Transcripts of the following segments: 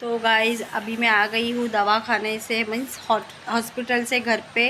तो गाइज़ अभी मैं आ गई हूँ दवा खाने से, मीन्स हॉस्पिटल से घर पे।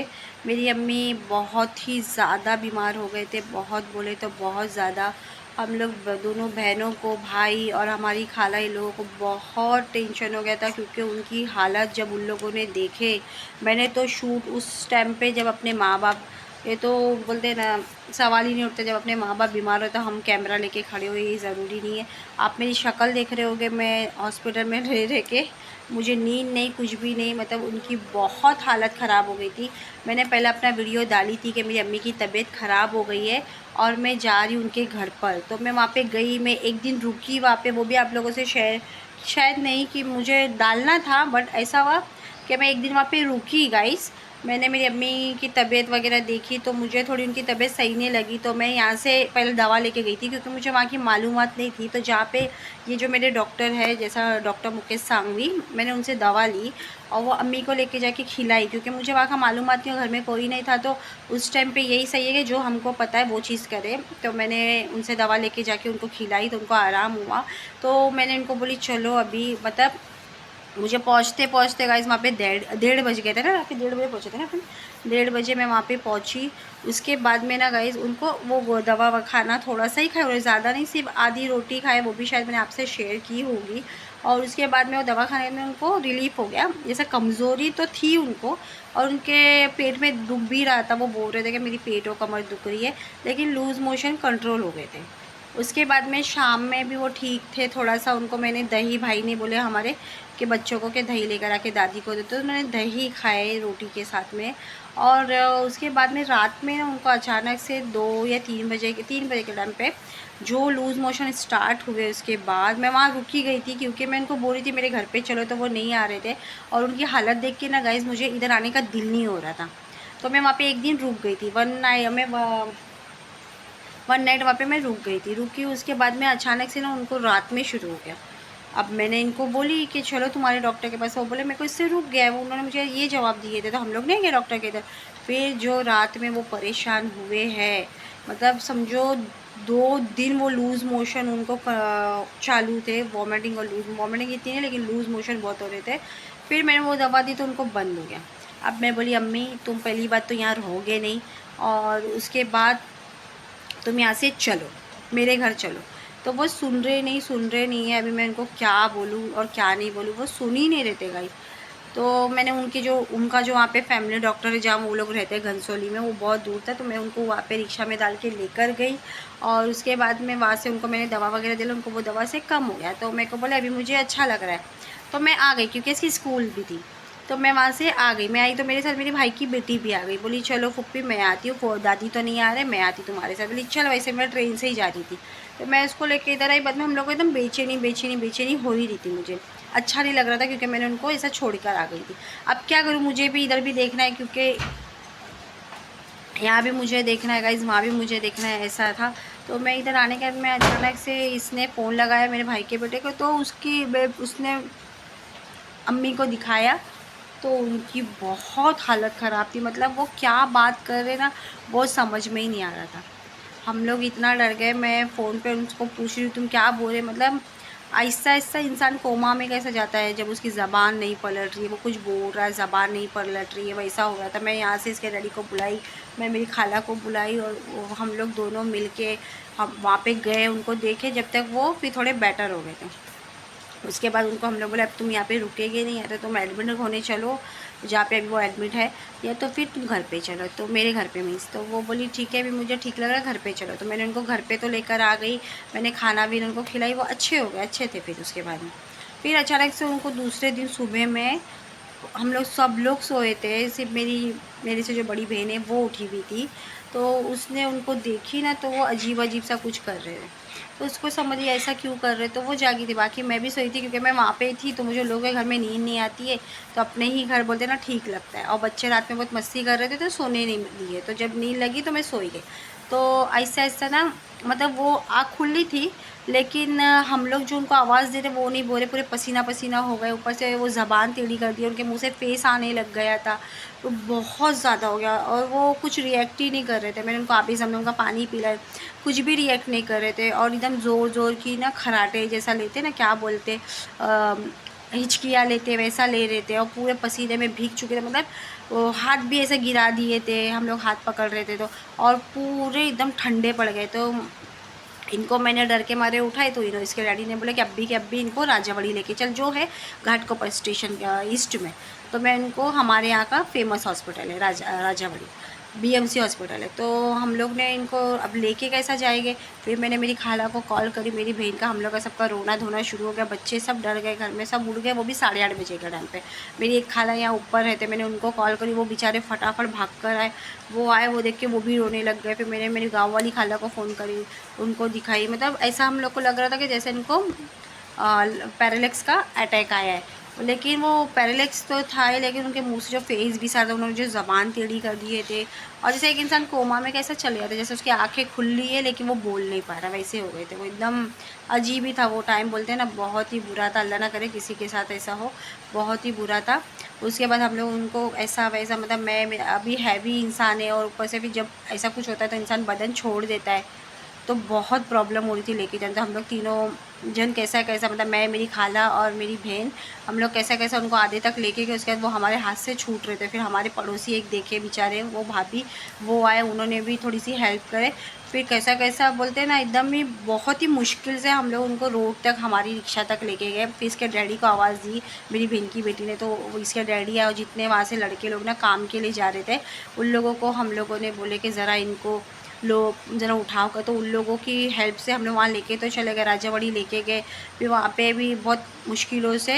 मेरी अम्मी बहुत ही ज़्यादा बीमार हो गए थे, बहुत बोले तो बहुत ज़्यादा। हम लोग दोनों बहनों को, भाई और हमारी खाला, इन लोगों को बहुत टेंशन हो गया था, क्योंकि उनकी हालत जब उन लोगों ने देखे। मैंने तो शूट उस टाइम पे जब अपने माँ बाप, ये तो बोलते हैं ना, सवाल ही नहीं उठता, जब अपने माँ बाप बीमार हो तो हम कैमरा लेके खड़े हो, ये ज़रूरी नहीं है। आप मेरी शक्ल देख रहे होगे, मैं हॉस्पिटल में रह रह के, मुझे नींद नहीं, कुछ भी नहीं, मतलब उनकी बहुत हालत ख़राब हो गई थी। मैंने पहले अपना वीडियो डाली थी कि मेरी अम्मी की तबीयत ख़राब हो गई है और मैं जा रही हूँ उनके घर पर। तो मैं वहाँ पे गई, मैं एक दिन रुकी वहाँ पे, वो भी आप लोगों से शेयर शायद नहीं कि मुझे डालना था, बट ऐसा हुआ कि मैं एक दिन वहाँ पे रुकी गाइस। मैंने मेरी अम्मी की तबीयत वगैरह देखी, तो मुझे थोड़ी उनकी तबीयत सही नहीं लगी, तो मैं यहाँ से पहले दवा लेके गई थी, क्योंकि मुझे वहाँ की मालूमात नहीं थी। तो जहाँ पे ये जो मेरे डॉक्टर है, जैसा डॉक्टर मुकेश सांघवी, मैंने उनसे दवा ली और वो अम्मी को लेके जाके खिलाई, क्योंकि मुझे वहाँ का मालूमात नहीं, घर में कोई नहीं था। तो उस टाइम पे यही सही है कि जो हमको पता है वो चीज़ करें। तो मैंने उनसे दवा लेके जाके उनको खिलाई, तो उनको आराम हुआ। तो मैंने उनको बोली चलो अभी, मतलब मुझे पहुँचते पहुँचते गाइस वहाँ पे डेढ़ डेढ़ बज गए थे ना, रात के 1:30 बजे पहुँचे थे ना अपन। 1:30 बजे मैं वहाँ पे पहुँची। उसके बाद में ना गाइस उनको वो दवा खाना थोड़ा सा ही खाए, और ज़्यादा नहीं, सिर्फ आधी रोटी खाए, वो भी शायद मैंने आपसे शेयर की होगी। और उसके बाद में वो दवा खाने में उनको रिलीफ़ हो गया। जैसे कमज़ोरी तो थी उनको, और उनके पेट में दुख भी रहा था, वो बोल रहे थे कि मेरी पेट और कमर दुख रही है, लेकिन लूज़ मोशन कंट्रोल हो गए थे। उसके बाद में शाम में भी वो ठीक थे थोड़ा सा। उनको मैंने दही, भाई ने बोले हमारे कि बच्चों को कि दही लेकर आके दादी को दे, तो उन्होंने दही खाए रोटी के साथ में। और उसके बाद में रात में उनको अचानक से 2 या 3 बजे के टाइम पे जो लूज़ मोशन स्टार्ट हुए, उसके बाद मैं वहाँ रुकी गई थी, क्योंकि मैं उनको बोल रही थी मेरे घर पे चलो, तो वो नहीं आ रहे थे। और उनकी हालत देख के ना गाइज़ मुझे इधर आने का दिल नहीं हो रहा था। तो मैं वहाँ पे एक दिन रुक गई थी, वन नाइट वहाँ पे मैं रुक गई थी। रुकी, उसके बाद में अचानक से ना उनको रात में शुरू हो गया। अब मैंने इनको बोली कि चलो तुम्हारे डॉक्टर के पास, वो बोले मेरे को इससे रुक गया है, वो उन्होंने मुझे ये जवाब दिए थे, तो हम लोग नहीं गए डॉक्टर के इधर। फिर जो रात में वो परेशान हुए हैं, मतलब समझो 2 दिन वो लूज़ मोशन उनको चालू थे, वॉमिटिंग, और वॉमिटिंग इतनी नहीं, लेकिन लूज़ मोशन बहुत हो रहे थे। फिर मैंने वो दवा दी तो उनको बंद हो गया। अब मैं बोली अम्मी तुम पहली बात तो यहाँ रहोगे नहीं, और उसके बाद तुम यहाँ से चलो, मेरे घर चलो। तो वो सुन रहे नहीं है। अभी मैं इनको क्या बोलूँ और क्या नहीं बोलूँ, वो सुन ही नहीं रहते गाइस। तो मैंने उनका जो वहाँ पे फैमिली डॉक्टर है, जहाँ वो लोग रहते हैं घनसोली में, वो बहुत दूर था, तो मैं उनको वहाँ पे रिक्शा में डाल के लेकर गई। और उसके बाद में वहाँ से उनको मैंने दवा वगैरह दिला, उनको वो दवा से कम हो गया। तो मेरे को बोले अभी मुझे अच्छा लग रहा है, तो मैं आ गई, क्योंकि इसकी स्कूल भी थी। तो मैं वहाँ से आ गई, मैं आई तो मेरे साथ मेरे भाई की बेटी भी आ गई। बोली चलो फुप्पी मैं आती हूँ, दादी तो नहीं आ रहे, मैं आती तुम्हारे साथ। बोली चल, वैसे मैं ट्रेन से ही जा रही थी, तो मैं उसको लेके इधर आई। बाद में हम लोग को एकदम बेचैनी हो ही रही थी, मुझे अच्छा नहीं लग रहा था, क्योंकि मैंने उनको ऐसा छोड़ कर आ गई थी। अब क्या करूँ, मुझे भी इधर भी देखना है, क्योंकि यहाँ भी मुझे देखना है गाइज़, वहाँ भी मुझे देखना है, ऐसा था। तो मैं इधर आने के बाद में अचानक से इसने फ़ोन लगाया मेरे भाई के बेटे को, तो उसने अम्मी को दिखाया, तो उनकी बहुत हालत ख़राब थी। मतलब वो क्या बात कर रहे ना, वो समझ में ही नहीं आ रहा था। हम लोग इतना डर गए, मैं फ़ोन पे उसको पूछ रही हूँ तुम क्या बोल रहे, मतलब आहिस्ता-आहिस्ता इंसान कोमा में कैसे जाता है जब उसकी ज़बान नहीं पलट रही है, वो कुछ बोल रहा है, ज़बान नहीं पलट रही है, वैसा हो गया था। मैं यहाँ से इसके डैडी को बुलाई, मैं मेरी खाला को बुलाई, और हम लोग दोनों मिल के हम वहाँ पे गए, उनको देखे जब तक वो फिर थोड़े बेटर हो गए थे। उसके बाद उनको हम लोग बोले अब तुम यहाँ पे रुकेगे नहीं, या तो तुम एडमिट होने चलो जहाँ पे अभी वो एडमिट है, या तो फिर तुम घर पे चलो, तो मेरे घर पे मीन्स। तो वो बोली ठीक है, अभी मुझे ठीक लग रहा है, घर पे चलो। तो मैंने उनको घर पे तो लेकर आ गई, मैंने खाना भी उनको खिलाई, वो अच्छे हो गए, अच्छे थे। फिर उसके बाद में फिर अचानक से उनको दूसरे दिन सुबह में, हम लोग सब लोग सोए थे, सिर्फ मेरे से जो बड़ी बहन है वो उठी हुई थी। तो उसने उनको देखी ना, तो वो अजीब अजीब सा कुछ कर रहे थे, तो उसको समझिए ऐसा क्यों कर रहे, तो वो जागी थी। बाकी मैं भी सोई थी, क्योंकि मैं वहाँ पे ही थी, तो मुझे लोगों के घर में नींद नहीं आती है, तो अपने ही घर बोलते ना ठीक लगता है। और बच्चे रात में बहुत मस्ती कर रहे थे, तो सोने नहीं दिए, तो जब नींद लगी तो मैं सोई गई। तो ऐसा ऐसा ना, मतलब वो आँख खुली थी, लेकिन हम लोग जो उनको आवाज़ दे रहे वो नहीं बोल रहे, पूरे पसीना पसीना हो गए, ऊपर से वो ज़बान टेढ़ी कर दी, उनके मुंह से फेस आने लग गया था, तो बहुत ज़्यादा हो गया। और वो कुछ रिएक्ट ही नहीं कर रहे थे। मैंने उनको आप ही समझो उनका पानी पिलाया, कुछ भी रिएक्ट नहीं कर रहे थे, और एकदम ज़ोर ज़ोर की ना खराटे जैसा लेते ना, क्या बोलते हिचकियाँ लेते वैसा ले रहे थे और पूरे पसीने में भीग चुके थे, मतलब वो हाथ भी ऐसे गिरा दिए थे, हम लोग हाथ पकड़ रहे थे तो, और पूरे एकदम ठंडे पड़ गए। तो इनको मैंने डर के मारे उठाए तो इन्होंने, इसके डैडी ने बोला कि अब्बी इनको राजावाड़ी लेके चल, जो है घाटकोपर स्टेशन ईस्ट में। तो मैं इनको, हमारे यहाँ का फेमस हॉस्पिटल है राजावाड़ी, बीएमसी हॉस्पिटल है। तो हम लोग ने इनको अब लेके कैसा जाएंगे। फिर मैंने मेरी खाला को कॉल करी, मेरी बहन का, हम लोग का सबका रोना धोना शुरू हो गया, बच्चे सब डर गए, घर में सब उड़ गए, वो भी 8:30 बजे के टाइम पे। मेरी एक खाला यहाँ ऊपर रहते, मैंने उनको कॉल करी, वो बेचारे फटाफट भाग कर आए, वो आए, वो देख के वो भी रोने लग गए। फिर मैंने मेरी गाँव वाली खाला को फ़ोन करी, उनको दिखाई, मतलब ऐसा हम लोग को लग रहा था कि जैसे इनको पैरालिक्स का अटैक आया है। लेकिन वो पैरालिक्स तो था ही, लेकिन उनके मुंह से जो फेस भी सारा था, उन्होंने जो ज़बान टेढ़ी कर दिए थे, और जैसे एक इंसान कोमा में कैसा चले जाता है, जैसे उसकी आंखें खुली है लेकिन वो बोल नहीं पा रहा, वैसे हो गए थे वो। एकदम अजीब ही था वो टाइम, बोलते हैं ना, बहुत ही बुरा था। अल्लाह ना करे किसी के साथ ऐसा हो, बहुत ही बुरा था। उसके बाद हम लोग उनको ऐसा वैसा, मतलब मैं अभी हैवी इंसान है, और ऊपर से भी जब ऐसा कुछ होता है तो इंसान बदन छोड़ देता है, तो बहुत प्रॉब्लम हो रही थी लेके जाने। तो हम लोग तीनों जन कैसा कैसा, मतलब मैं, मेरी खाला और मेरी बहन, हम लोग कैसा कैसा उनको आधे तक लेके गए। उसके बाद वो हमारे हाथ से छूट रहे थे। फिर हमारे पड़ोसी एक देखे बेचारे, वो भाभी, वो आए, उन्होंने भी थोड़ी सी हेल्प करे। फिर कैसा कैसा, बोलते हैं ना, एकदम ही बहुत ही मुश्किल से हम लोग उनको रोड तक, हमारी रिक्शा तक लेके गए। फिर इसके डैडी को आवाज़ दी मेरी बहन की बेटी ने, तो इसके डैडी आए, और जितने वहाँ से लड़के लोग ना काम के लिए जा रहे थे, उन लोगों को हम लोगों ने बोले कि ज़रा इनको लोग ज़रा उठाओ कर, तो उन लोगों की हेल्प से हम लोग वहाँ लेके तो चले गए, राजावाड़ी लेके गए। फिर वहाँ पे भी बहुत मुश्किलों से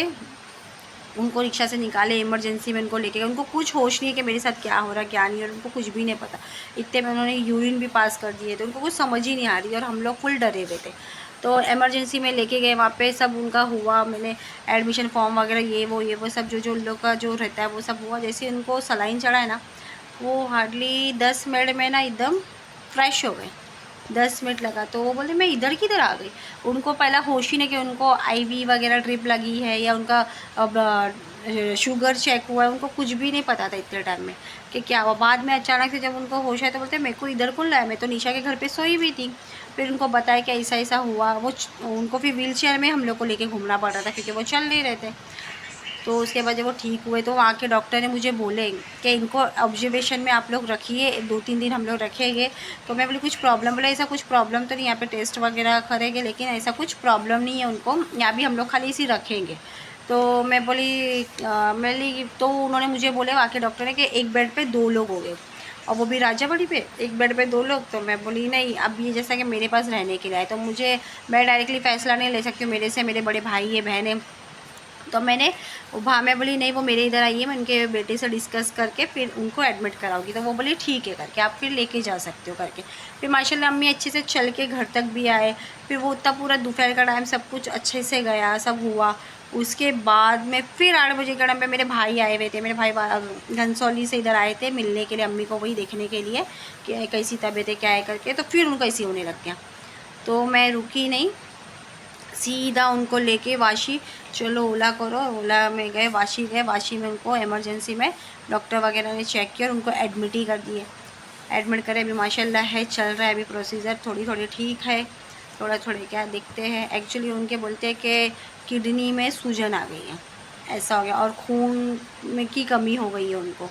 उनको रिक्शा से निकाले, इमरजेंसी में उनको लेके गए। उनको कुछ होश नहीं है कि मेरे साथ क्या हो रहा है क्या नहीं, और उनको कुछ भी नहीं पता। इतने में उन्होंने यूरिन भी पास कर दिए थे, उनको कुछ समझ ही नहीं आ रही, और हम लोग फुल डरे हुए थे। तो इमरजेंसी में लेके गए, वहाँ पे सब उनका हुआ, मैंने एडमिशन फॉर्म वगैरह ये वो सब जो उन लोग का जो रहता है वो सब हुआ। जैसे उनको सलाइन चढ़ा है ना, वो हार्डली 10 मिनट में ना एकदम फ्रेश हो गए। 10 मिनट लगा, तो वो बोले मैं इधर किधर आ गई। उनको पहला होश ही नहीं कि उनको आईवी वगैरह ड्रिप लगी है, या उनका अब शुगर चेक हुआ है, उनको कुछ भी नहीं पता था इतने टाइम में कि क्या हुआ। बाद में अचानक से जब उनको होश आया तो बोलते मेरे को इधर कौन लाया, मैं तो निशा के घर पे सोई हुई थी। फिर उनको बताया कि ऐसा ऐसा हुआ। उनको फिर व्हील चेयर में हम लोग को लेके घूमना पड़ रहा था, क्योंकि वो चल नहीं रहे थे। तो उसके बाद जब वो ठीक हुए तो वहाँ के डॉक्टर ने मुझे बोले कि इनको ऑब्जर्वेशन में आप लोग रखिए, 2-3 दिन हम लोग रखेंगे। तो मैं बोली कुछ प्रॉब्लम, बोले ऐसा कुछ प्रॉब्लम तो नहीं, यहाँ पे टेस्ट वगैरह करेंगे लेकिन ऐसा कुछ प्रॉब्लम नहीं है उनको, यहाँ भी हम लोग खाली इसी रखेंगे। तो मैं बोली तो उन्होंने मुझे बोले वहाँ के डॉक्टर ने कि एक बेड पे 2 लोग हो गए, और वो भी राजावाड़ी पे, एक बेड पे 2 लोग। तो मैं बोली नहीं, अब ये जैसा कि मेरे पास रहने के लिए आए तो मैं डायरेक्टली फ़ैसला नहीं ले सकती हूँ, मेरे से मेरे बड़े भाई है, बहन है। तो मैं बोली नहीं, वो मेरे इधर आई है, मैं उनके बेटे से डिस्कस करके फिर उनको एडमिट कराऊंगी। तो वो बोली ठीक है करके, आप फिर लेके जा सकते हो करके। फिर माशाल्लाह अम्मी अच्छे से चल के घर तक भी आए। फिर वो उतना पूरा दोपहर का टाइम सब कुछ अच्छे से गया, सब हुआ। उसके बाद में फिर 8 बजे के टाइम पे मेरे भाई आए हुए थे, मेरे भाई घनसौली से इधर आए थे मिलने के लिए, अम्मी को वही देखने के लिए कि कैसी तबीयत है क्या है करके। तो फिर उनको ऐसी होने लग गया, तो मैं रुकी नहीं, सीधा उनको लेके वाशी, चलो ओला करो, ओला में गए, वाशी गए। वाशी में उनको इमरजेंसी में डॉक्टर वगैरह ने चेक किया और उनको एडमिट ही कर दिए। एडमिट करे, अभी माशाल्लाह है, चल रहा है अभी प्रोसीजर, थोड़ी थोड़ी ठीक है, थोड़ा थोड़ा क्या देखते हैं। एक्चुअली उनके बोलते हैं कि किडनी में सूजन आ गई है, ऐसा हो गया, और खून में की कमी हो गई है उनको।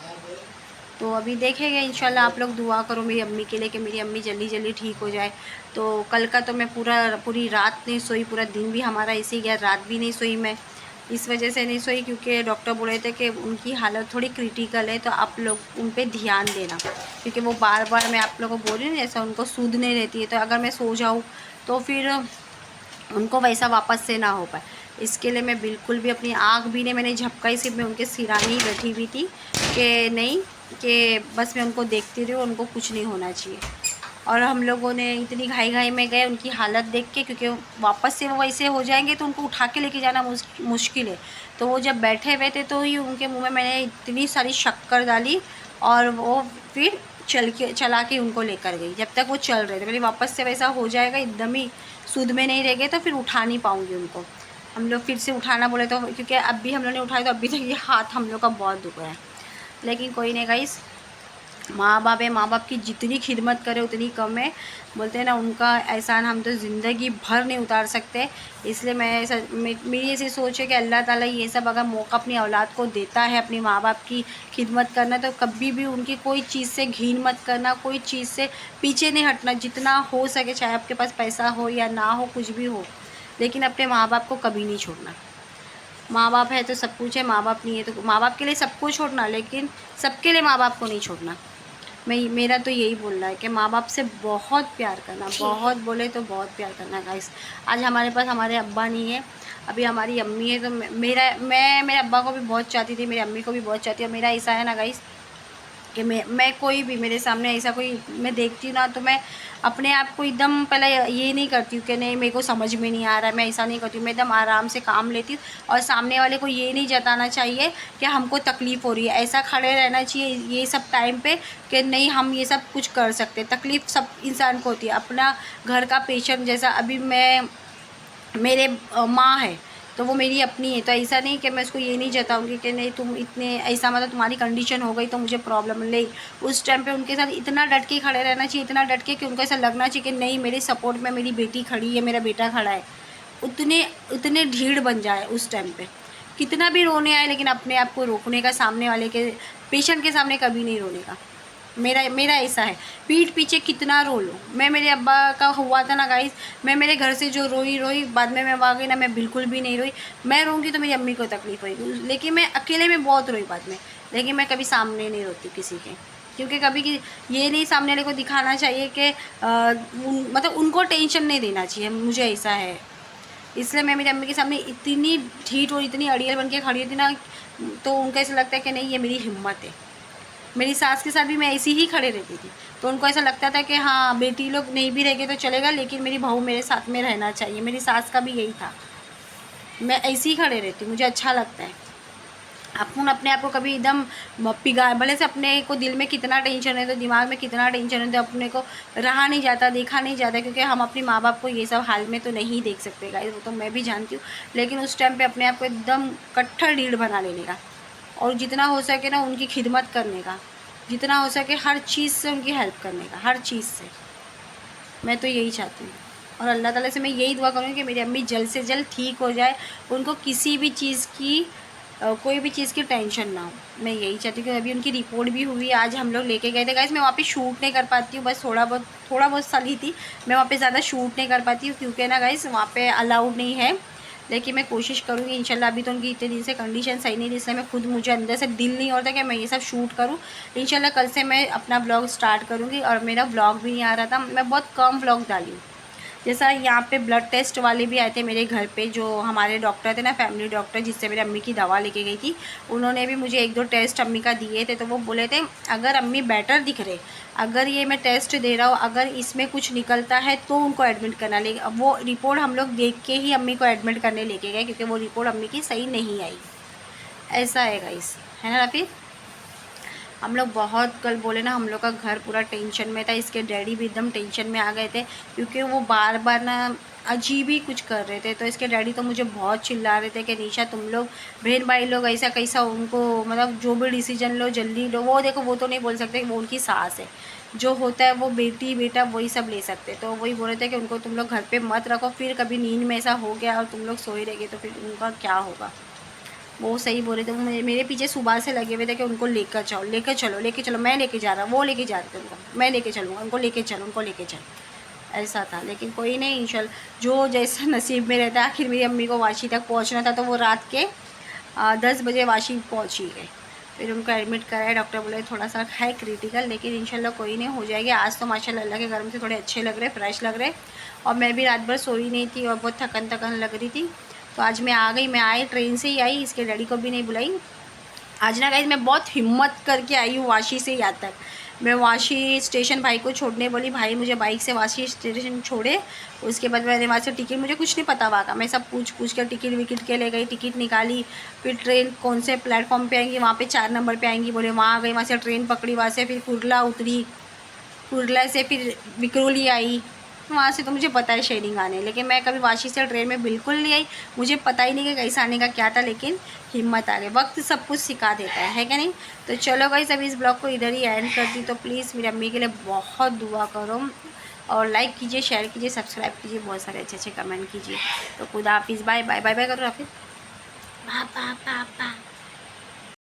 तो अभी देखेंगे इंशाल्लाह। आप लोग दुआ करो मेरी अम्मी के लिए कि मेरी अम्मी जल्दी जल्दी ठीक हो जाए। तो कल का तो मैं पूरी रात नहीं सोई, पूरा दिन भी हमारा इसी गया, रात भी नहीं सोई मैं। इस वजह से नहीं सोई क्योंकि डॉक्टर बोले थे कि उनकी हालत थोड़ी क्रिटिकल है, तो आप लोग उन पर ध्यान देना, क्योंकि वो बार बार, मैं आप लोगों को बोल रही हूँ जैसा उनको सूद नहीं रहती है, तो अगर मैं सो जाऊँ तो फिर उनको वैसा वापस से ना हो पाए। इसके लिए मैं बिल्कुल भी अपनी आँख भी नहीं मैंने झपकाई, सिर्फ मैं उनके सिरानी बैठी हुई थी कि नहीं, कि बस मैं उनको देखती रही, उनको कुछ नहीं होना चाहिए। और हम लोगों ने इतनी घाई में गए उनकी हालत देख के, क्योंकि वापस से वो वैसे हो जाएंगे तो उनको उठा के लेके जाना मुश्किल है। तो वो जब बैठे हुए थे तो ही उनके मुँह में मैंने इतनी सारी शक्कर डाली, और वो फिर चला के उनको लेकर गई। जब तक वो चल रहे थे, मेरे वापस से वैसा हो जाएगा, एकदम ही सूद में नहीं रह गए तो फिर उठा नहीं पाऊँगी उनको। हम लोग फिर से उठाना बोले तो, क्योंकि अब भी हम लोग ने उठाया तो अभी तक ये हाथ हम लोग का बहुत दुख रहा है। लेकिन कोई नहीं गाइस, माँ बाप है, माँ बाप की जितनी खिदमत करे उतनी कम है। बोलते हैं ना, उनका एहसान हम तो ज़िंदगी भर नहीं उतार सकते। इसलिए मैं ऐसा मेरी ऐसी सोच है कि अल्लाह ताला ये सब अगर मौका अपनी औलाद को देता है अपनी माँ बाप की खिदमत करना, तो कभी भी उनकी कोई चीज़ से घिन मत करना, कोई चीज़ से पीछे नहीं हटना। जितना हो सके, चाहे आपके पास पैसा हो या ना हो, कुछ भी हो, लेकिन अपने माँ बाप को कभी नहीं छोड़ना। माँ बाप है तो सब कुछ है, माँ बाप नहीं है तो माँ बाप के लिए सब कुछ छोड़ना, लेकिन सबके लिए माँ बाप को नहीं छोड़ना। मेरा तो यही बोलना है कि माँ बाप से बहुत प्यार करना, बहुत बोले तो बहुत प्यार करना गाइस। आज हमारे पास हमारे अब्बा नहीं है, अभी हमारी अम्मी है, तो मैं मेरे अब्बा को भी बहुत चाहती थी, मेरी अम्मी को भी बहुत चाहती है। और मेरा ऐसा है ना गाइस कि मैं कोई भी मेरे सामने ऐसा कोई मैं देखती हूँ ना, तो मैं अपने आप को एकदम पहले ये नहीं करती हूँ कि नहीं मेरे को समझ में नहीं आ रहा है, मैं ऐसा नहीं करती हूँ। मैं एकदम आराम से काम लेती हूँ, और सामने वाले को ये नहीं जताना चाहिए कि हमको तकलीफ़ हो रही है। ऐसा खड़े रहना चाहिए ये सब टाइम पे कि नहीं, हम ये सब कुछ कर सकते। तकलीफ़ सब इंसान को होती है, अपना घर का पेशेंट जैसा। अभी मेरे माँ है तो वो मेरी अपनी है, तो ऐसा नहीं कि मैं उसको ये नहीं जताऊँगी कि नहीं तुम इतने ऐसा, मतलब तुम्हारी कंडीशन हो गई तो मुझे प्रॉब्लम नहीं। उस टाइम पे उनके साथ इतना डट के खड़े रहना चाहिए, इतना डट के कि उनको ऐसा लगना चाहिए कि नहीं, मेरे सपोर्ट में मेरी बेटी खड़ी है, मेरा बेटा खड़ा है। उतने उतने ढीठ बन जाए उस टाइम पे, कितना भी रोने आए, लेकिन अपने आप को रोकने का, सामने वाले के पेशेंट के सामने कभी नहीं रोने का। मेरा मेरा ऐसा है, पीठ पीछे कितना रो लो। मैं मेरे अब्बा का हुआ था ना गाइस, मैं मेरे घर से जो रोई बाद में मैं वहाँ गई ना, मैं बिल्कुल भी नहीं रोई। मैं रोऊंगी तो मेरी अम्मी को तकलीफ़ होगी, लेकिन मैं अकेले में बहुत रोई बाद में। लेकिन मैं कभी सामने नहीं रोती किसी के, क्योंकि कभी ये नहीं सामने वाले को दिखाना चाहिए कि मतलब उनको टेंशन नहीं देना चाहिए, मुझे ऐसा है। इसलिए मैं मेरी अम्मी के सामने इतनी ढीठ और इतनी अड़ियल बन के खड़ी होती ना, तो उनको ऐसा लगता है कि नहीं, ये मेरी हिम्मत है। मेरी सास के साथ भी मैं ऐसी ही खड़े रहती थी, तो उनको ऐसा लगता था कि हाँ, बेटी लोग नहीं भी रहेंगे तो चलेगा, लेकिन मेरी बहू मेरे साथ में रहना चाहिए। मेरी सास का भी यही था, मैं ऐसे ही खड़े रहती हूँ, मुझे अच्छा लगता है। अपन अपने आप को कभी एकदम पिघा, भले से अपने को दिल में कितना टेंशन है, तो दिमाग में कितना टेंशन है, तो अपने को रहा नहीं जाता, देखा नहीं जाता, क्योंकि हम अपने माँ बाप को ये सब हाल में तो नहीं देख सकते गाइस, वो तो मैं भी जानती हूँ। लेकिन उस टाइम पे अपने आप को एकदम कट्टर ढीठ बना लेने का, और जितना हो सके ना उनकी खिदमत करने का, जितना हो सके हर चीज़ से उनकी हेल्प करने का, हर चीज़ से। मैं तो यही चाहती हूँ, और अल्लाह ताला से मैं यही दुआ करूँगी कि मेरी अम्मी जल्द से जल्द ठीक हो जाए, उनको किसी भी चीज़ की कोई भी चीज़ की टेंशन ना हो। मैं यही चाहती हूँ कि अभी उनकी रिपोर्ट भी हुई, आज हम लोग लेके गए थे गाइस। मैं वहाँ पे शूट नहीं कर पाती हूँ, बस थोड़ा बहुत सली थी। मैं वहाँ पे ज़्यादा शूट नहीं कर पाती हूँ, क्योंकि ना गाइस वहाँ पे अलाउड नहीं है। लेकिन मैं कोशिश करूँगी इंशाल्लाह। अभी तो उनकी इतने दिन से कंडीशन सही नहीं थी, इसलिए मैं खुद, मुझे अंदर से दिल नहीं होता कि मैं ये सब शूट करूँ। इंशाल्लाह कल से मैं अपना ब्लॉग स्टार्ट करूँगी, और मेरा ब्लॉग भी नहीं आ रहा था, मैं बहुत कम ब्लॉग डाली हूँ। जैसा यहाँ पे ब्लड टेस्ट वाले भी आए थे मेरे घर पे, जो हमारे डॉक्टर थे ना, फैमिली डॉक्टर, जिससे मेरी अम्मी की दवा लेके गई थी, उन्होंने भी मुझे 1-2 टेस्ट अम्मी का दिए थे। तो वो बोले थे अगर अम्मी बेटर दिख रहे, अगर ये मैं टेस्ट दे रहा हूँ, अगर इसमें कुछ निकलता है तो उनको एडमिट करना। लेकिन अब वो रिपोर्ट हम लोग देख के ही अम्मी को एडमिट करने लेके गए, क्योंकि वो रिपोर्ट अम्मी की सही नहीं आई। ऐसा है गाइस, है ना रफ़ी? हम लोग बहुत, कल बोले ना, हम लोग का घर पूरा टेंशन में था। इसके डैडी भी एकदम टेंशन में आ गए थे, क्योंकि वो बार बार ना अजीब ही कुछ कर रहे थे। तो इसके डैडी तो मुझे बहुत चिल्ला रहे थे कि निशा, तुम लोग बहन भाई लोग ऐसा कैसा, उनको मतलब जो भी डिसीजन लो जल्दी लो। वो देखो, वो तो नहीं बोल सकते, वो उनकी सास है, जो होता है वो बेटी बेटा वही सब ले सकते। तो वही बोल रहे थे कि उनको तुम लोग घर पे मत रखो, फिर कभी नींद में ऐसा हो गया और तुम लोग सोए रह गए तो फिर उनका क्या होगा। वो सही बोल रहे थे, वो मेरे पीछे सुबह से लगे हुए थे कि उनको लेकर जाओ, लेकर चलो, लेके चलो। मैं लेके जा रहा, वो लेके जा रहे थे उनको, मैं लेके चलूँगा, उनको लेके चलो, उनको लेके चलो। ऐसा था, लेकिन कोई नहीं, इंशाल्लाह जो जैसा नसीब में रहता है। आखिर मेरी अम्मी को वाशी तक पहुंचना था, तो वो रात के 10 बजे वाशी पहुंच ही गए। फिर उनको एडमिट कराया, डॉक्टर बोले थोड़ा सा है क्रिटिकल, लेकिन इंशाल्लाह कोई नहीं, हो जाएगी। आज तो माशाल्लाह अल्लाह के करम से थोड़े अच्छे लग रहे, फ्रेश लग रहे। और मैं भी रात भर सोई नहीं थी, और बहुत थकन थकन लग रही थी। तो आज मैं आ गई, मैं आई ट्रेन से ही आई, इसके डैडी को भी नहीं बुलाई। आज ना गाइस मैं बहुत हिम्मत करके आई हूँ वाशी से यहाँ तक। मैं वाशी स्टेशन भाई को छोड़ने बोली, भाई मुझे बाइक से वाशी स्टेशन छोड़े। उसके बाद मैंने वहाँ से टिकट, मुझे कुछ नहीं पता वहाँ का, मैं सब पूछ कर टिकट विकट के ले गई, टिकट निकाली। फिर ट्रेन कौन से प्लेटफॉर्म पे आएंगी, वहाँ पे 4 नंबर पे आएंगी बोले, वहाँ गई, वहाँ से ट्रेन पकड़ी, वहाँ से फिर कुर्ला उतरी, कुर्ला से फिर विक्रोली आई, वहाँ से तो मुझे पता है शेयरिंग आने, लेकिन मैं कभी वाशी से ट्रेन में बिल्कुल नहीं आई। मुझे पता ही नहीं कि कैसे आने का क्या था, लेकिन हिम्मत आ गई। वक्त सब कुछ सिखा देता है क्या नहीं। तो चलो गाइस, अभी इस ब्लॉग को इधर ही एंड कर दी। तो प्लीज़ मेरी अम्मी के लिए बहुत दुआ करो, और लाइक कीजिए, शेयर कीजिए, सब्सक्राइब कीजिए, बहुत सारे अच्छे अच्छे कमेंट कीजिए। तो खुदा हाफिज़, बाय बाय, बाय बाय करो हाफिज़, बाय बाय बाय बाय।